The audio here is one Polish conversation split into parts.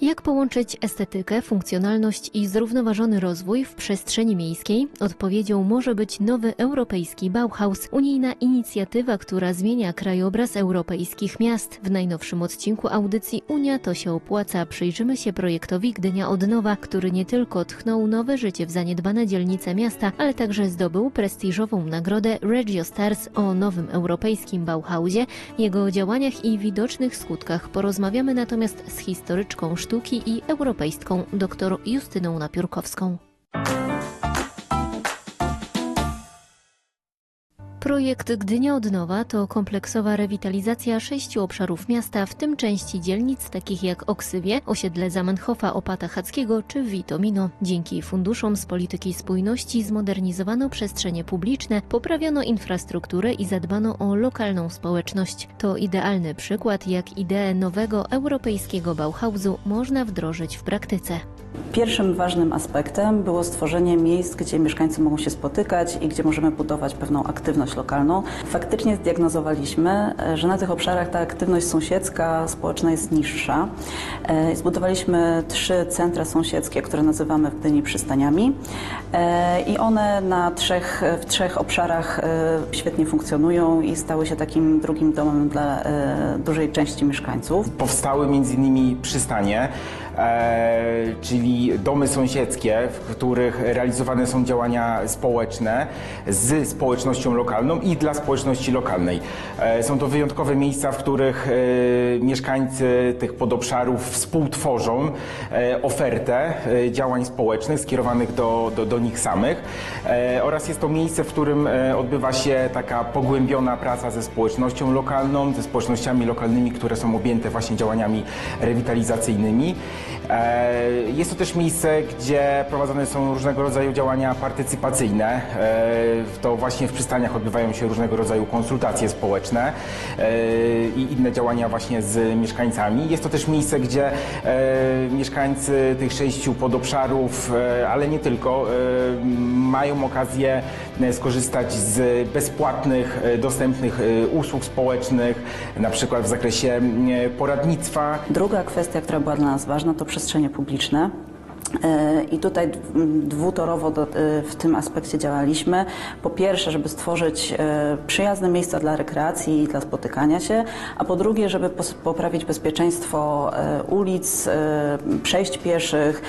Jak połączyć estetykę, funkcjonalność i zrównoważony rozwój w przestrzeni miejskiej? Odpowiedzią może być nowy europejski Bauhaus, unijna inicjatywa, która zmienia krajobraz europejskich miast. W najnowszym odcinku audycji Unia to się opłaca przyjrzymy się projektowi Gdynia od nowa, który nie tylko tchnął nowe życie w zaniedbane dzielnice miasta, ale także zdobył prestiżową nagrodę Regio Stars. O nowym europejskim Bauhausie, jego działaniach i widocznych skutkach porozmawiamy natomiast z historyczką sztuki i europeistką dr Justyną Napiórkowską. Projekt Gdynia od nowa to kompleksowa rewitalizacja 6 obszarów miasta, w tym części dzielnic takich jak Oksywie, osiedle Zamenhofa, Opata Hackiego czy Witomino. Dzięki funduszom z polityki spójności zmodernizowano przestrzenie publiczne, poprawiono infrastrukturę i zadbano o lokalną społeczność. To idealny przykład, jak ideę nowego europejskiego Bauhausu można wdrożyć w praktyce. Pierwszym ważnym aspektem było stworzenie miejsc, gdzie mieszkańcy mogą się spotykać i gdzie możemy budować pewną aktywność lokalną. Faktycznie zdiagnozowaliśmy, że na tych obszarach ta aktywność sąsiedzka, społeczna jest niższa. Zbudowaliśmy 3 centra sąsiedzkie, które nazywamy w Gdyni przystaniami i one w 3 obszarach świetnie funkcjonują i stały się takim drugim domem dla dużej części mieszkańców. Powstały m.in. przystanie, czyli domy sąsiedzkie, w których realizowane są działania społeczne z społecznością lokalną i dla społeczności lokalnej. Są to wyjątkowe miejsca, w których mieszkańcy tych podobszarów współtworzą ofertę działań społecznych skierowanych do nich samych oraz jest to miejsce, w którym odbywa się taka pogłębiona praca ze społecznością lokalną, ze społecznościami lokalnymi, które są objęte właśnie działaniami rewitalizacyjnymi. Jest to też miejsce, gdzie prowadzone są różnego rodzaju działania partycypacyjne. To właśnie w przystaniach odbywają się różnego rodzaju konsultacje społeczne i inne działania właśnie z mieszkańcami. Jest to też miejsce, gdzie mieszkańcy tych 6 podobszarów, ale nie tylko, mają okazję skorzystać z bezpłatnych, dostępnych usług społecznych, na przykład w zakresie poradnictwa. Druga kwestia, która była dla nas ważna, to przestrzenie publiczne. I tutaj dwutorowo w tym aspekcie działaliśmy. Po pierwsze, żeby stworzyć przyjazne miejsca dla rekreacji i dla spotykania się, a po drugie, żeby poprawić bezpieczeństwo ulic, przejść pieszych,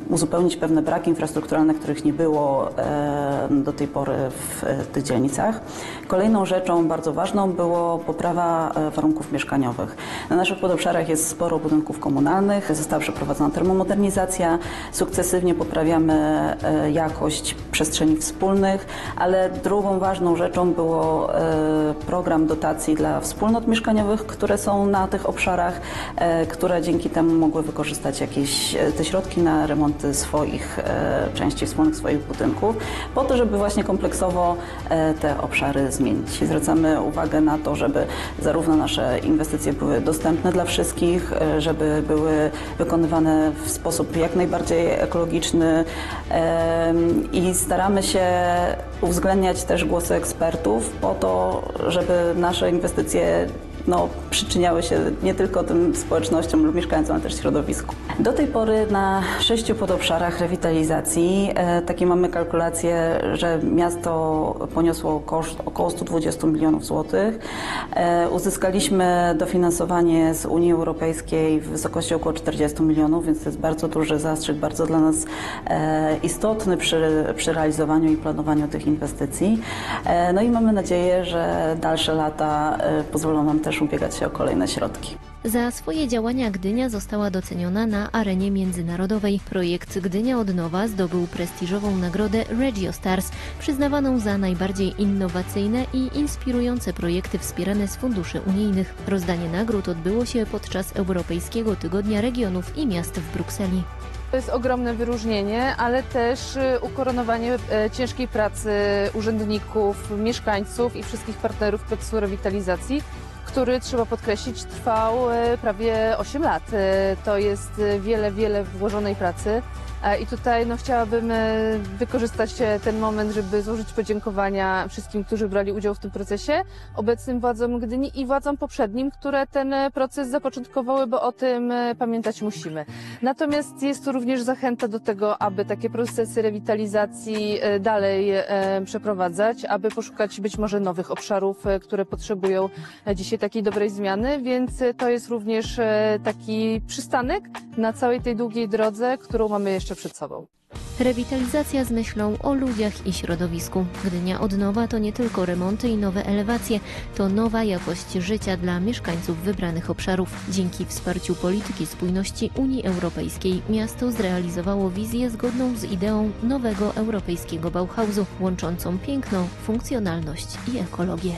uzupełnić pewne braki infrastrukturalne, których nie było do tej pory w tych dzielnicach. Kolejną rzeczą bardzo ważną było poprawa warunków mieszkaniowych. Na naszych podobszarach jest sporo budynków komunalnych, została przeprowadzona termomodernizacja, sukcesywnie poprawiamy jakość przestrzeni wspólnych, ale drugą ważną rzeczą było program dotacji dla wspólnot mieszkaniowych, które są na tych obszarach, które dzięki temu mogły wykorzystać jakieś te środki na remont swoich części wspólnych, swoich budynków, po to, żeby właśnie kompleksowo te obszary zmienić. Zwracamy uwagę na to, żeby zarówno nasze inwestycje były dostępne dla wszystkich, żeby były wykonywane w sposób jak najbardziej ekologiczny i staramy się uwzględniać też głosy ekspertów po to, żeby nasze inwestycje przyczyniały się nie tylko tym społecznościom lub mieszkańcom, ale też środowisku. Do tej pory na 6 podobszarach rewitalizacji takie mamy kalkulacje, że miasto poniosło koszt około 120 milionów złotych. Uzyskaliśmy dofinansowanie z Unii Europejskiej w wysokości około 40 milionów, więc to jest bardzo duży zastrzyk, bardzo dla nas istotny przy realizowaniu i planowaniu tych inwestycji. No i mamy nadzieję, że dalsze lata pozwolą nam też ubiegać się o kolejne środki. Za swoje działania Gdynia została doceniona na arenie międzynarodowej. Projekt Gdynia od nowa zdobył prestiżową nagrodę Regio Stars, przyznawaną za najbardziej innowacyjne i inspirujące projekty wspierane z funduszy unijnych. Rozdanie nagród odbyło się podczas Europejskiego Tygodnia Regionów i Miast w Brukseli. To jest ogromne wyróżnienie, ale też ukoronowanie ciężkiej pracy urzędników, mieszkańców i wszystkich partnerów procesu rewitalizacji, który, trzeba podkreślić, trwał prawie 8 lat. To jest wiele włożonej pracy. I tutaj chciałabym wykorzystać ten moment, żeby złożyć podziękowania wszystkim, którzy brali udział w tym procesie, obecnym władzom Gdyni i władzom poprzednim, które ten proces zapoczątkowały, bo o tym pamiętać musimy. Natomiast jest tu również zachęta do tego, aby takie procesy rewitalizacji dalej przeprowadzać, aby poszukać być może nowych obszarów, które potrzebują dzisiaj takiej dobrej zmiany, więc to jest również taki przystanek na całej tej długiej drodze, którą mamy jeszcze przed sobą. Rewitalizacja z myślą o ludziach i środowisku. Gdynia od nowa to nie tylko remonty i nowe elewacje, to nowa jakość życia dla mieszkańców wybranych obszarów. Dzięki wsparciu polityki spójności Unii Europejskiej miasto zrealizowało wizję zgodną z ideą nowego europejskiego Bauhausu, łączącą piękno, funkcjonalność i ekologię.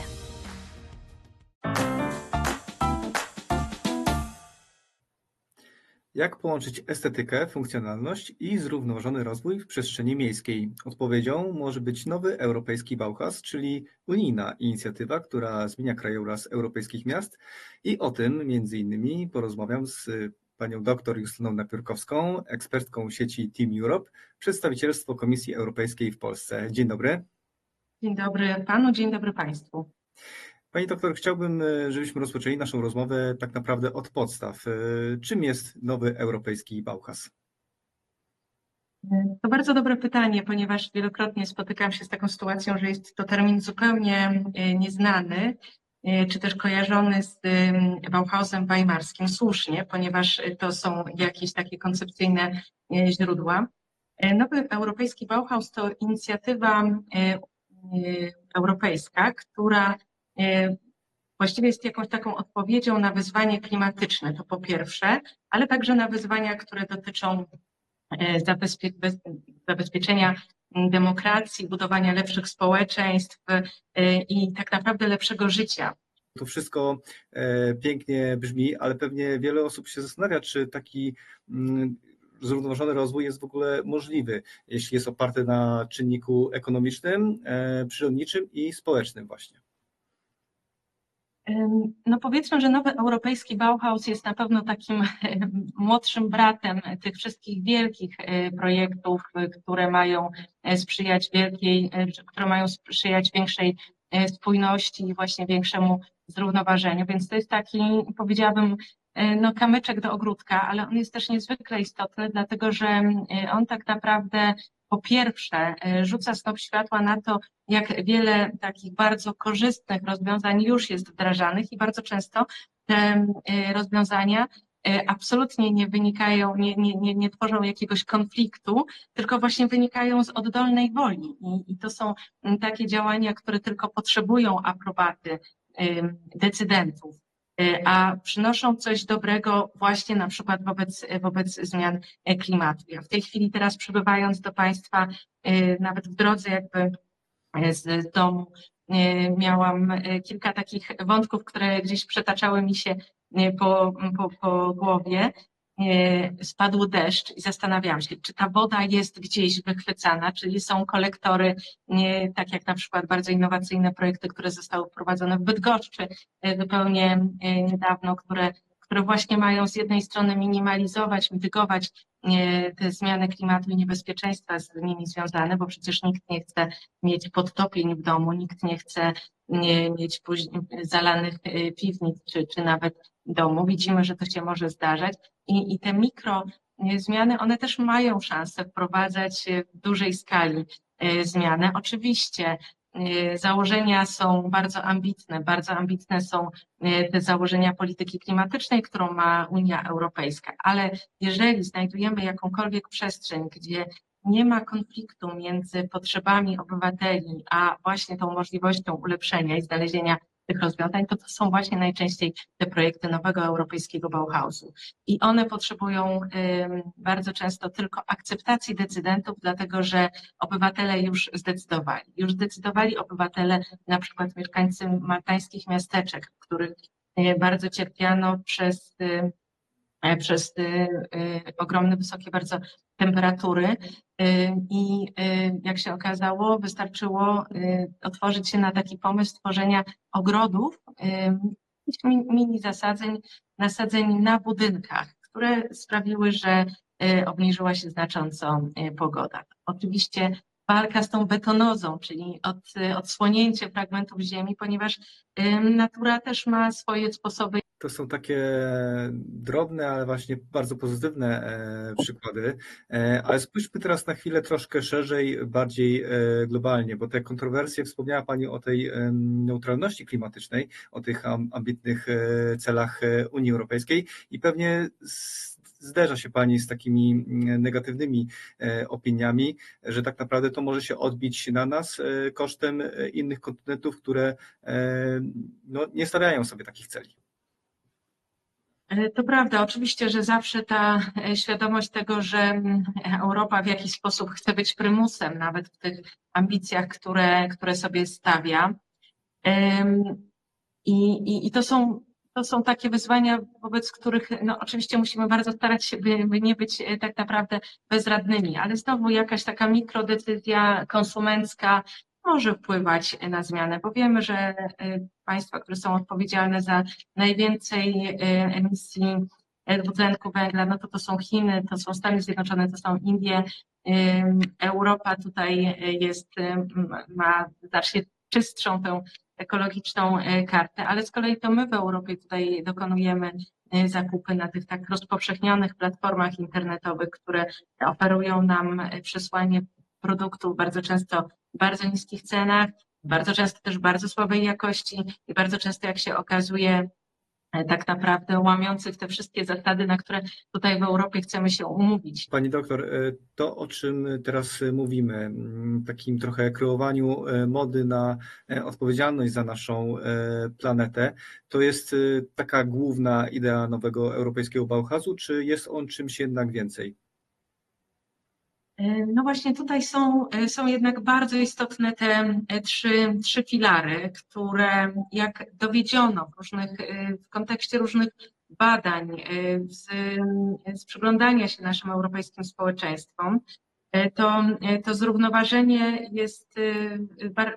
Jak połączyć estetykę, funkcjonalność i zrównoważony rozwój w przestrzeni miejskiej? Odpowiedzią może być nowy europejski Bauhaus, czyli unijna inicjatywa, która zmienia krajobraz europejskich miast. I o tym między innymi porozmawiam z panią dr Justyną Napiórkowską, ekspertką sieci Team Europe, przedstawicielstwo Komisji Europejskiej w Polsce. Dzień dobry. Dzień dobry panu, dzień dobry państwu. Pani doktor, chciałbym, żebyśmy rozpoczęli naszą rozmowę tak naprawdę od podstaw. Czym jest nowy europejski Bauhaus? To bardzo dobre pytanie, ponieważ wielokrotnie spotykam się z taką sytuacją, że jest to termin zupełnie nieznany, czy też kojarzony z Bauhausem weimarskim. Słusznie, ponieważ to są jakieś takie koncepcyjne źródła. Nowy europejski Bauhaus to inicjatywa europejska, która właściwie jest jakąś taką odpowiedzią na wyzwanie klimatyczne, to po pierwsze, ale także na wyzwania, które dotyczą zabezpieczenia demokracji, budowania lepszych społeczeństw i tak naprawdę lepszego życia. To wszystko pięknie brzmi, ale pewnie wiele osób się zastanawia, czy taki zrównoważony rozwój jest w ogóle możliwy, jeśli jest oparty na czynniku ekonomicznym, przyrodniczym i społecznym właśnie. No powiedzmy, że nowy europejski Bauhaus jest na pewno takim młodszym bratem tych wszystkich wielkich projektów, które mają sprzyjać większej spójności i właśnie większemu zrównoważeniu. Więc to jest taki, powiedziałabym, kamyczek do ogródka, ale on jest też niezwykle istotny, dlatego że on tak naprawdę po pierwsze rzuca snop światła na to, jak wiele takich bardzo korzystnych rozwiązań już jest wdrażanych i bardzo często te rozwiązania absolutnie nie wynikają, nie tworzą jakiegoś konfliktu, tylko właśnie wynikają z oddolnej woli. I to są takie działania, które tylko potrzebują aprobaty decydentów, a przynoszą coś dobrego właśnie na przykład wobec zmian klimatu. Ja w tej chwili teraz przybywając do Państwa, nawet w drodze jakby z domu, miałam kilka takich wątków, które gdzieś przetaczały mi się po głowie. Spadł deszcz i zastanawiałam się, czy ta woda jest gdzieś wychwycana, czyli są kolektory, tak jak na przykład bardzo innowacyjne projekty, które zostały wprowadzone w Bydgoszczy zupełnie niedawno, które właśnie mają z jednej strony minimalizować, mitygować te zmiany klimatu i niebezpieczeństwa z nimi związane, bo przecież nikt nie chce mieć podtopień w domu, nikt nie chce mieć później zalanych piwnic czy nawet domu. Widzimy, że to się może zdarzać i te mikro zmiany, one też mają szansę wprowadzać w dużej skali zmiany. Oczywiście założenia są bardzo ambitne są te założenia polityki klimatycznej, którą ma Unia Europejska, ale jeżeli znajdujemy jakąkolwiek przestrzeń, gdzie nie ma konfliktu między potrzebami obywateli, a właśnie tą możliwością ulepszenia i znalezienia tych rozwiązań, to są właśnie najczęściej te projekty nowego europejskiego Bauhausu. I one potrzebują bardzo często tylko akceptacji decydentów, dlatego że obywatele już zdecydowali. Już zdecydowali obywatele, na przykład mieszkańcy maltańskich miasteczek, w których bardzo cierpiano przez ogromne, wysokie bardzo temperatury i jak się okazało, wystarczyło otworzyć się na taki pomysł tworzenia ogrodów, mini nasadzeń na budynkach, które sprawiły, że obniżyła się znacząco pogoda. Oczywiście walka z tą betonozą, czyli odsłonięcie fragmentów ziemi, ponieważ natura też ma swoje sposoby. To są takie drobne, ale właśnie bardzo pozytywne przykłady. Ale spójrzmy teraz na chwilę troszkę szerzej, bardziej globalnie, bo te kontrowersje, wspomniała Pani o tej neutralności klimatycznej, o tych ambitnych celach Unii Europejskiej i pewnie zderza się Pani z takimi negatywnymi opiniami, że tak naprawdę to może się odbić na nas kosztem innych kontynentów, które no, nie stawiają sobie takich celi. To prawda, oczywiście, że zawsze ta świadomość tego, że Europa w jakiś sposób chce być prymusem, nawet w tych ambicjach, które sobie stawia. I to są takie wyzwania, wobec których no, oczywiście musimy bardzo starać się, by nie być tak naprawdę bezradnymi, ale znowu jakaś taka mikrodecyzja konsumencka może wpływać na zmianę, bo wiemy, że państwa, które są odpowiedzialne za najwięcej emisji dwutlenku węgla, no to są Chiny, to są Stany Zjednoczone, to są Indie. Europa tutaj ma znacznie czystszą tę ekologiczną kartę, ale z kolei to my w Europie tutaj dokonujemy zakupy na tych tak rozpowszechnionych platformach internetowych, które oferują nam przesłanie produktów bardzo często w bardzo niskich cenach, bardzo często też bardzo słabej jakości i bardzo często, jak się okazuje, tak naprawdę łamiących te wszystkie zasady, na które tutaj w Europie chcemy się umówić. Pani doktor, to o czym teraz mówimy, takim trochę kreowaniu mody na odpowiedzialność za naszą planetę, to jest taka główna idea nowego europejskiego Bauhausu, czy jest on czymś jednak więcej? No właśnie tutaj są jednak bardzo istotne te trzy filary, które jak dowiedziono w kontekście różnych badań, z przyglądania się naszym europejskim społeczeństwom, to zrównoważenie jest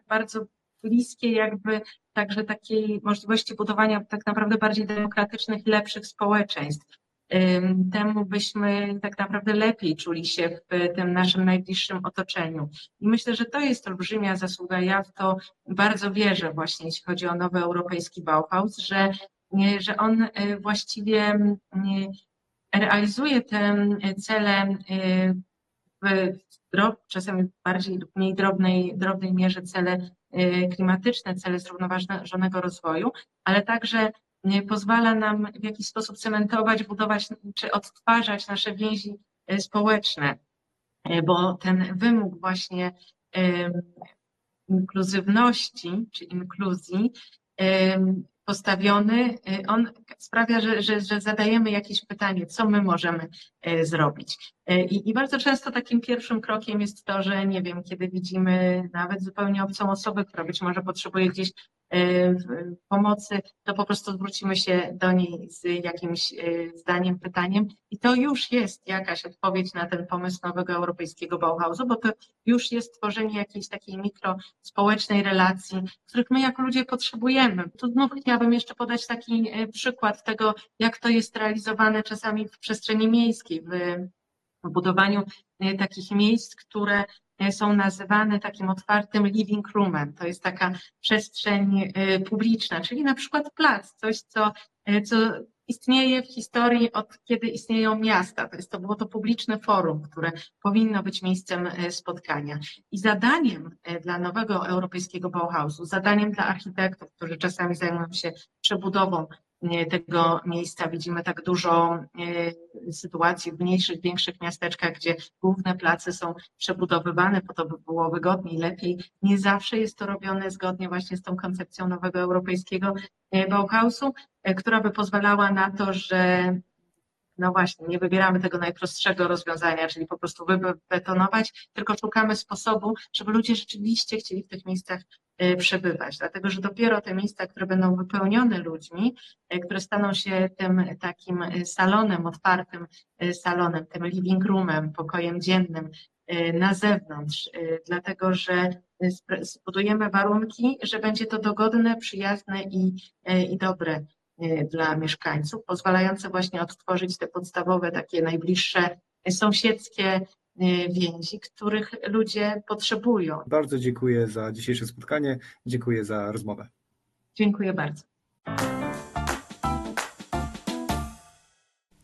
bardzo bliskie jakby także takiej możliwości budowania tak naprawdę bardziej demokratycznych i lepszych społeczeństw. Temu byśmy tak naprawdę lepiej czuli się w tym naszym najbliższym otoczeniu. I myślę, że to jest olbrzymia zasługa. Ja w to bardzo wierzę właśnie, jeśli chodzi o nowy europejski Bauhaus, że on właściwie realizuje te cele czasami bardziej lub mniej drobnej mierze cele klimatyczne, cele zrównoważonego rozwoju, ale także pozwala nam w jakiś sposób cementować, budować czy odtwarzać nasze więzi społeczne, bo ten wymóg właśnie inkluzywności czy inkluzji postawiony, on sprawia, że zadajemy jakieś pytanie, co my możemy zrobić. I bardzo często takim pierwszym krokiem jest to, że nie wiem, kiedy widzimy nawet zupełnie obcą osobę, która być może potrzebuje gdzieś pomocy, to po prostu zwrócimy się do niej z jakimś zdaniem, pytaniem i to już jest jakaś odpowiedź na ten pomysł nowego europejskiego Bauhausu, bo to już jest tworzenie jakiejś takiej mikrospołecznej relacji, których my jako ludzie potrzebujemy. Tu znów chciałabym jeszcze podać taki przykład tego, jak to jest realizowane czasami w przestrzeni miejskiej, w budowaniu takich miejsc, które są nazywane takim otwartym living roomem. To jest taka przestrzeń publiczna, czyli na przykład plac, coś, co istnieje w historii od kiedy istnieją miasta. To było to publiczne forum, które powinno być miejscem spotkania. I zadaniem dla nowego europejskiego Bauhausu, zadaniem dla architektów, którzy czasami zajmują się przebudową tego miejsca. Widzimy tak dużo sytuacji w mniejszych, większych miasteczkach, gdzie główne place są przebudowywane po to, by było wygodniej, lepiej. Nie zawsze jest to robione zgodnie właśnie z tą koncepcją nowego europejskiego Bauhausu, która by pozwalała na to, że no właśnie, nie wybieramy tego najprostszego rozwiązania, czyli po prostu wybetonować, tylko szukamy sposobu, żeby ludzie rzeczywiście chcieli w tych miejscach przebywać. Dlatego, że dopiero te miejsca, które będą wypełnione ludźmi, które staną się tym takim salonem, otwartym salonem, tym living roomem, pokojem dziennym na zewnątrz, dlatego, że zbudujemy warunki, że będzie to dogodne, przyjazne i dobre dla mieszkańców, pozwalające właśnie odtworzyć te podstawowe, takie najbliższe sąsiedzkie więzi, których ludzie potrzebują. Bardzo dziękuję za dzisiejsze spotkanie, dziękuję za rozmowę. Dziękuję bardzo.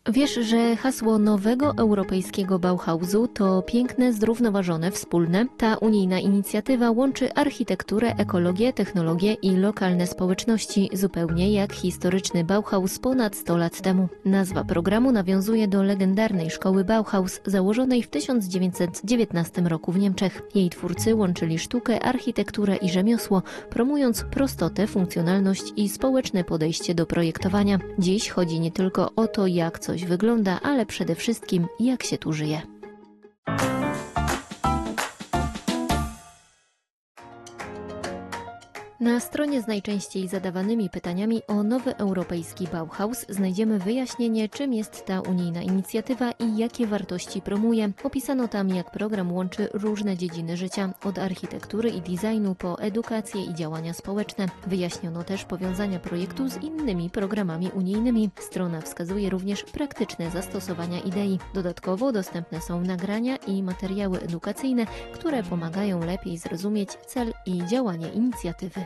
Wiesz, że hasło nowego europejskiego Bauhausu to piękne, zrównoważone, wspólne. Ta unijna inicjatywa łączy architekturę, ekologię, technologię i lokalne społeczności, zupełnie jak historyczny Bauhaus ponad 100 lat temu. Nazwa programu nawiązuje do legendarnej szkoły Bauhaus, założonej w 1919 roku w Niemczech. Jej twórcy łączyli sztukę, architekturę i rzemiosło, promując prostotę, funkcjonalność i społeczne podejście do projektowania. Dziś chodzi nie tylko o to, jak coś wygląda, ale przede wszystkim jak się tu żyje. Na stronie z najczęściej zadawanymi pytaniami o nowy europejski Bauhaus znajdziemy wyjaśnienie, czym jest ta unijna inicjatywa i jakie wartości promuje. Opisano tam, jak program łączy różne dziedziny życia, od architektury i designu po edukację i działania społeczne. Wyjaśniono też powiązania projektu z innymi programami unijnymi. Strona wskazuje również praktyczne zastosowania idei. Dodatkowo dostępne są nagrania i materiały edukacyjne, które pomagają lepiej zrozumieć cel i działanie inicjatywy.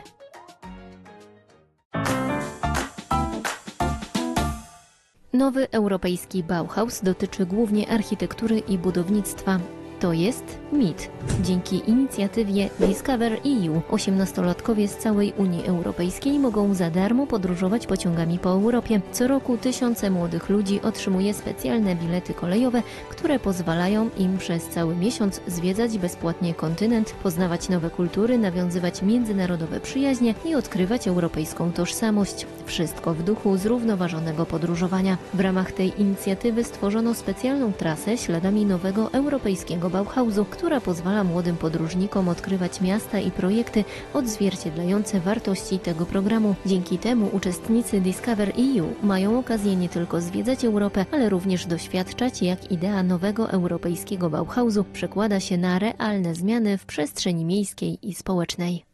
Nowy europejski Bauhaus dotyczy głównie architektury i budownictwa. To jest MIT. Dzięki inicjatywie Discover EU 18-latkowie z całej Unii Europejskiej mogą za darmo podróżować pociągami po Europie. Co roku tysiące młodych ludzi otrzymuje specjalne bilety kolejowe, które pozwalają im przez cały miesiąc zwiedzać bezpłatnie kontynent, poznawać nowe kultury, nawiązywać międzynarodowe przyjaźnie i odkrywać europejską tożsamość. Wszystko w duchu zrównoważonego podróżowania. W ramach tej inicjatywy stworzono specjalną trasę śladami nowego europejskiego Bauhausu, która pozwala młodym podróżnikom odkrywać miasta i projekty odzwierciedlające wartości tego programu. Dzięki temu uczestnicy Discover EU mają okazję nie tylko zwiedzać Europę, ale również doświadczać, jak idea nowego europejskiego Bauhausu przekłada się na realne zmiany w przestrzeni miejskiej i społecznej.